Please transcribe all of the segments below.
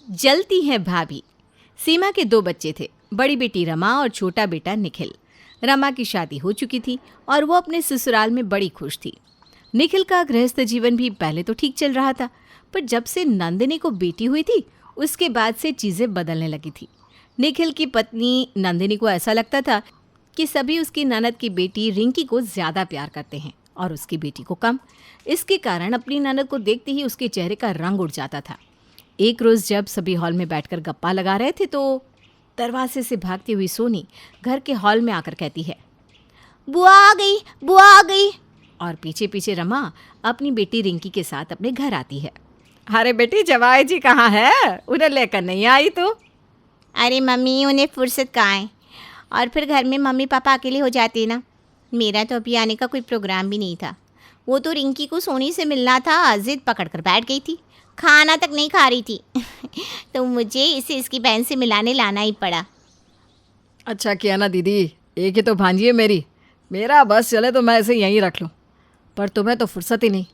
जलती हैं भाभी। सीमा के 2 बच्चे थे, बड़ी बेटी रमा और छोटा बेटा निखिल। रमा की शादी हो चुकी थी और वो अपने ससुराल में बड़ी खुश थी। निखिल का गृहस्थ जीवन भी पहले तो ठीक चल रहा था, पर जब से नंदिनी को बेटी हुई थी उसके बाद से चीज़ें बदलने लगी थी। निखिल की पत्नी नंदिनी को ऐसा लगता था कि सभी उसकी ननद की बेटी रिंकी को ज़्यादा प्यार करते हैं और उसकी बेटी को कम। इसके कारण अपनी ननद को देखते ही उसके चेहरे का रंग उड़ जाता था। एक रोज़ जब सभी हॉल में बैठकर गप्पा लगा रहे थे तो दरवाजे से भागती हुई सोनी घर के हॉल में आकर कहती है, बुआ आ गई, बुआ आ गई। और पीछे पीछे रमा अपनी बेटी रिंकी के साथ अपने घर आती है। अरे बेटी, जवाई जी कहाँ है? उन्हें लेकर नहीं आई तू? अरे मम्मी, उन्हें फुर्सत कहाँ है, और फिर घर में मम्मी पापा अकेले हो जाते हैं ना। मेरा तो अभी आने का कोई प्रोग्राम भी नहीं था। वो तो रिंकी को सोनी से मिलना था, जिद पकड़ कर बैठ गई थी, खाना तक नहीं खा रही थी तो मुझे इसे इसकी बहन से मिलाने लाना ही पड़ा। अच्छा किया ना दीदी, एक ही तो भांजी है मेरी। मेरा बस चले तो मैं इसे यहीं रख लूँ, पर तुम्हें तो फुर्सत ही नहीं।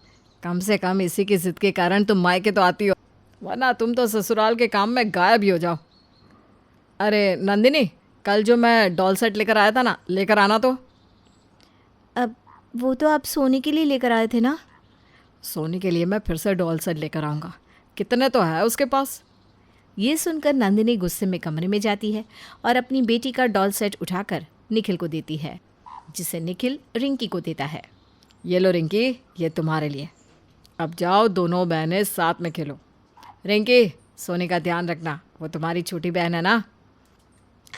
कम से कम इसी की जिद के कारण तुम मायके तो आती हो, वरना तुम तो ससुराल के काम में गायब ही हो जाओ। अरे नंदिनी, कल जो मैं डॉल सेट लेकर आया था ना, लेकर आना तो। अब वो तो आप सोनी के लिए लेकर आए थे ना? सोनी के लिए मैं फिर से डॉल सेट लेकर आऊँगा। कितने तो है उसके पास। ये सुनकर नंदिनी गुस्से में कमरे में जाती है और अपनी बेटी का डॉल सेट उठाकर निखिल को देती है, जिसे निखिल रिंकी को देता है। ये लो रिंकी, ये तुम्हारे लिए। अब जाओ, दोनों बहनें साथ में खेलो। रिंकी, सोनी का ध्यान रखना, वो तुम्हारी छोटी बहन है ना।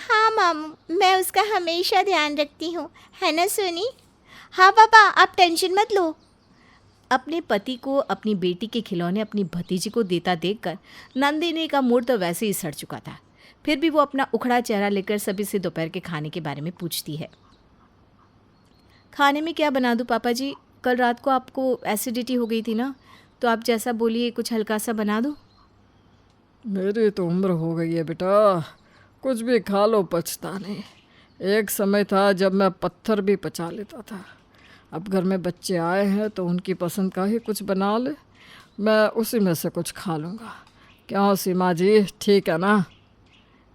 हाँ मामू, मैं उसका हमेशा ध्यान रखती हूँ, है ना सोनी? हाँ पापा, आप टेंशन मत लो। अपने पति को अपनी बेटी के खिलौने अपनी भतीजी को देता देखकर नंदिनी का मूड तो वैसे ही सड़ चुका था। फिर भी वो अपना उखड़ा चेहरा लेकर सभी से दोपहर के खाने के बारे में पूछती है। खाने में क्या बना दूँ पापा जी? कल रात को आपको एसिडिटी हो गई थी ना, तो आप जैसा बोलिए कुछ हल्का सा बना दूँ। मेरी तो उम्र हो गई है बेटा, कुछ भी खा लो पचता नहीं। एक समय था जब मैं पत्थर भी पचा लेता था। अब घर में बच्चे आए हैं तो उनकी पसंद का ही कुछ बना ले, मैं उसी में से कुछ खा लूँगा। क्यों सीमा जी, ठीक है ना?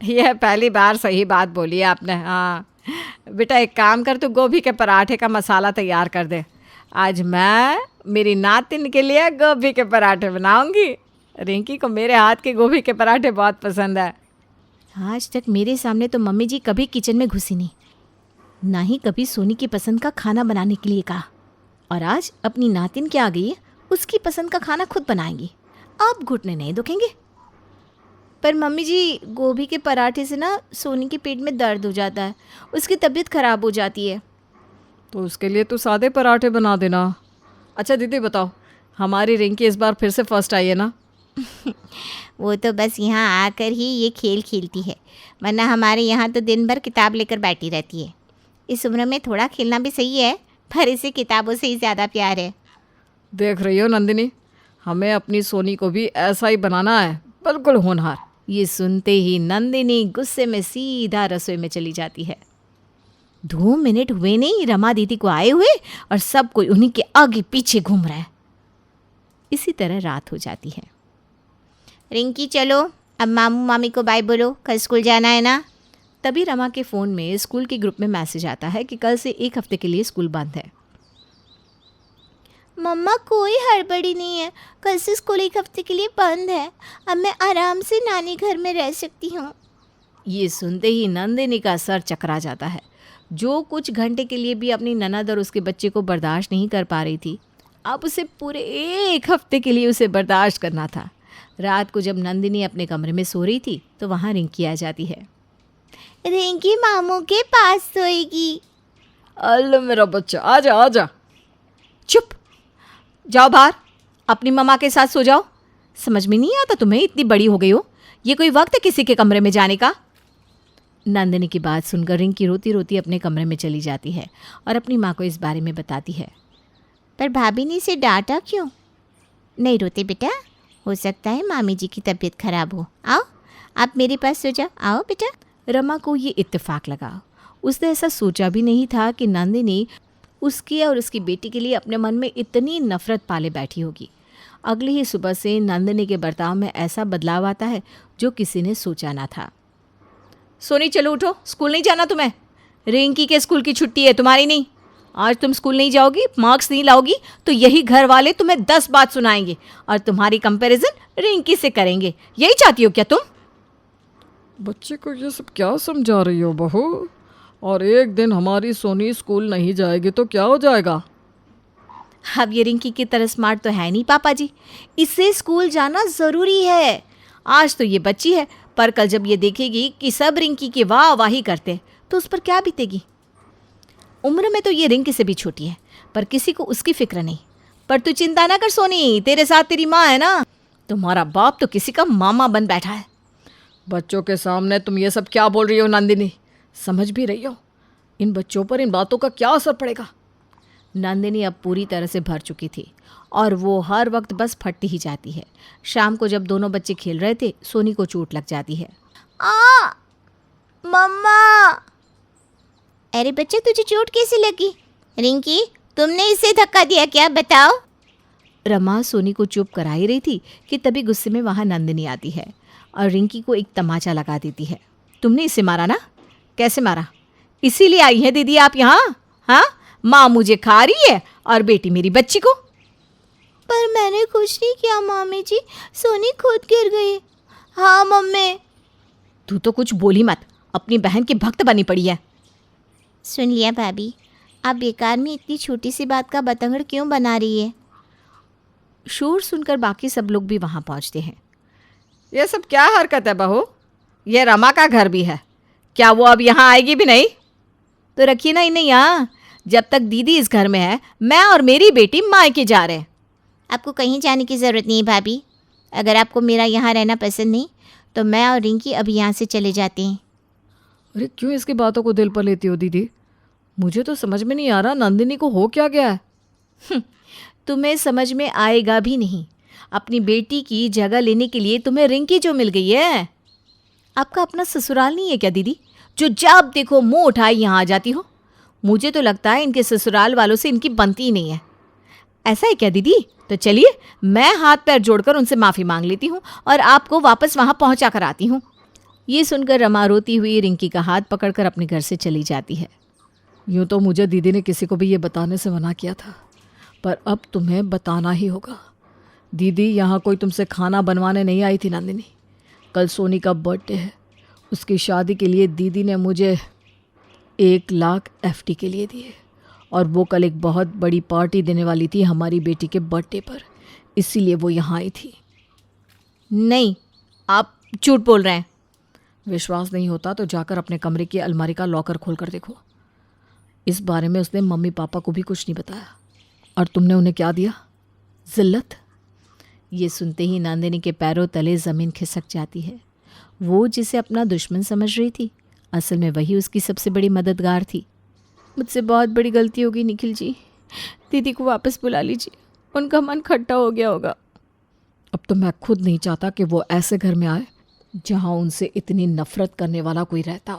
यह पहली बार सही बात बोली है आपने। हाँ बेटा, एक काम कर, तू गोभी के पराठे का मसाला तैयार कर दे। आज मैं मेरी नातिन के लिए गोभी के पराठे बनाऊंगी। रिंकी को मेरे हाथ के गोभी के पराठे बहुत पसंद है। आज तक मेरे सामने तो मम्मी जी कभी किचन में घुसी नहीं, ना ही कभी सोनी की पसंद का खाना बनाने के लिए कहा, और आज अपनी नातिन क्या आ गई है, उसकी पसंद का खाना खुद बनाएंगी। अब घुटने नहीं दुखेंगे। पर मम्मी जी, गोभी के पराठे से ना सोनी के पेट में दर्द हो जाता है, उसकी तबीयत ख़राब हो जाती है। तो उसके लिए तो सादे पराठे बना देना। अच्छा दीदी बताओ, हमारी रिंकी इस बार फिर से फर्स्ट आई है ना? वो तो बस यहाँ आकर ही ये खेल खेलती है, वरना हमारे यहाँ तो दिन भर किताब लेकर बैठी रहती है। इस उम्र में थोड़ा खेलना भी सही है, पर इसे किताबों से ही ज़्यादा प्यार है। देख रही हो नंदिनी, हमें अपनी सोनी को भी ऐसा ही बनाना है, बिल्कुल होनहार। ये सुनते ही नंदिनी गुस्से में सीधा रसोई में चली जाती है। 2 मिनट हुए नहीं रमा दीदी को आए हुए और सब कोई उन्हीं के आगे पीछे घूम रहा है। इसी तरह रात हो जाती है। रिंकी चलो, अब मामू मामी को बाय बोलो, कल स्कूल जाना है ना। तभी रमा के फ़ोन में स्कूल के ग्रुप में मैसेज आता है कि कल से 1 हफ्ते के लिए स्कूल बंद है। मम्मा, कोई हड़बड़ी नहीं है, कल से स्कूल 1 हफ्ते के लिए बंद है। अब मैं आराम से नानी घर में रह सकती हूँ। ये सुनते ही नंदिनी का सर चकरा जाता है। जो कुछ घंटे के लिए भी अपनी ननद और उसके बच्चे को बर्दाश्त नहीं कर पा रही थी, अब उसे पूरे 1 हफ्ते के लिए उसे बर्दाश्त करना था। रात को जब नंदिनी अपने कमरे में सो रही थी तो वहाँ रिंकी आ जाती है। रिंकी मामू के पास सोएगी। अल्लाह मेरा बच्चा, आजा आजा। चुप, जाओ बाहर, अपनी मम्मा के साथ सो जाओ। समझ में नहीं आता तुम्हें? इतनी बड़ी हो गई हो, ये कोई वक्त है किसी के कमरे में जाने का? नंदिनी की बात सुनकर रिंकी रोती रोती अपने कमरे में चली जाती है और अपनी माँ को इस बारे में बताती है। पर भाभी ने इसे डांटा क्यों? नहीं रोते बेटा, हो सकता है मामी जी की तबीयत खराब हो। आओ, आप मेरे पास सो जाओ, आओ बेटा। रमा को ये इत्तेफाक लगा। उसने ऐसा सोचा भी नहीं था कि नंदिनी उसकी और उसकी बेटी के लिए अपने मन में इतनी नफरत पाले बैठी होगी। अगली ही सुबह से नंदिनी के बर्ताव में ऐसा बदलाव आता है जो किसी ने सोचा ना था। सोनी चलो उठो, स्कूल नहीं जाना तुम्हें। रिंकी के स्कूल की छुट्टी है, तुम्हारी नहीं। आज तुम स्कूल नहीं जाओगी, मार्क्स नहीं लाओगी तो यही घर वाले तुम्हें 10 बात सुनाएंगे और तुम्हारी कंपैरिजन रिंकी से करेंगे। यही चाहती हो क्या तुम? बच्चे को ये सब क्या समझा रही हो बहू? और एक दिन हमारी सोनी स्कूल नहीं जाएगी तो क्या हो जाएगा? अब ये रिंकी की तरह स्मार्ट तो है नहीं पापा जी, इसे स्कूल जाना ज़रूरी है। आज तो ये बच्ची है, पर कल जब ये देखेगी कि सब रिंकी की वाह वाही करते तो उस पर क्या बीतेगी। उम्र में तो ये रिंकी से भी छोटी है, पर किसी को उसकी फिक्र नहीं। पर तू चिंता ना कर सोनी, तेरे साथ तेरी माँ है ना। तुम्हारा बाप तो किसी का मामा बन बैठा है। बच्चों के सामने तुम ये सब क्या बोल रही हो नंदिनी? समझ भी रही हो इन बच्चों पर इन बातों का क्या असर पड़ेगा? नंदिनी अब पूरी तरह से भर चुकी थी और वो हर वक्त बस फटती ही जाती है। शाम को जब दोनों बच्चे खेल रहे थे, सोनी को चोट लग जाती है। आ मम्मा। अरे बच्चे, तुझे चोट कैसे लगी? रिंकी, तुमने इसे धक्का दिया क्या, बताओ? रमा सोनी को चुप करा ही रही थी कि तभी गुस्से में वहाँ नंदिनी आती है और रिंकी को एक तमाचा लगा देती है। तुमने इसे मारा ना? कैसे मारा? इसीलिए आई है दीदी आप यहाँ? हाँ, माँ मुझे खा रही है और बेटी मेरी बच्ची को। पर मैंने कुछ नहीं किया मामी जी, सोनी खुद गिर गई। हाँ मम्मी। तू तो कुछ बोली मत, अपनी बहन की भक्त बनी पड़ी है। सुन लिया भाभी, आप बेकार में इतनी छोटी सी बात का बतंगड़ क्यों बना रही है? शोर सुनकर बाकी सब लोग भी वहाँ पहुँचते हैं। ये सब क्या हरकत है बहू? ये रमा का घर भी है, क्या वो अब यहाँ आएगी भी नहीं? तो रखिए ना इन्हें यहाँ। जब तक दीदी इस घर में है, मैं और मेरी बेटी मायके जा रहे हैं। आपको कहीं जाने की ज़रूरत नहीं है भाभी। अगर आपको मेरा यहाँ रहना पसंद नहीं तो मैं और रिंकी अभी यहाँ से चले जाते हैं। अरे क्यों इसकी बातों को दिल पर लेती हो दीदी? मुझे तो समझ में नहीं आ रहा नंदिनी को हो क्या गया है। तुम्हें समझ में आएगा भी नहीं। अपनी बेटी की जगह लेने के लिए तुम्हें रिंकी जो मिल गई है। आपका अपना ससुराल नहीं है क्या दीदी, जो जब देखो मुंह उठाए यहाँ आ जाती हो? मुझे तो लगता है इनके ससुराल वालों से इनकी बनती ही नहीं है। ऐसा है क्या दीदी? तो चलिए मैं हाथ पैर जोड़कर उनसे माफ़ी मांग लेती हूँ और आपको वापस वहाँ पहुँचा कर आती हूँ। ये सुनकर रमा रोती हुई रिंकी का हाथ पकड़कर अपने घर से चली जाती है। यूँ तो मुझे दीदी ने किसी को भी ये बताने से मना किया था, पर अब तुम्हें बताना ही होगा। दीदी यहाँ कोई तुमसे खाना बनवाने नहीं आई थी नंदिनी। कल सोनी का बर्थडे है, उसकी शादी के लिए दीदी ने मुझे 1 लाख FD के लिए दिए और वो कल एक बहुत बड़ी पार्टी देने वाली थी हमारी बेटी के बर्थडे पर, इसीलिए वो यहाँ आई थी। नहीं, आप झूठ बोल रहे हैं। विश्वास नहीं होता तो जाकर अपने कमरे की अलमारी का लॉकर खोल कर देखो। इस बारे में उसने मम्मी पापा को भी कुछ नहीं बताया। और तुमने उन्हें क्या दिया? जिल्लत। ये सुनते ही नंदिनी के पैरों तले ज़मीन खिसक जाती है। वो जिसे अपना दुश्मन समझ रही थी, असल में वही उसकी सबसे बड़ी मददगार थी। मुझसे बहुत बड़ी गलती होगी निखिल जी, दीदी को वापस बुला लीजिए, उनका मन खट्टा हो गया होगा। अब तो मैं खुद नहीं चाहता कि वो ऐसे घर में आए जहाँ उनसे इतनी नफरत करने वाला कोई रहता।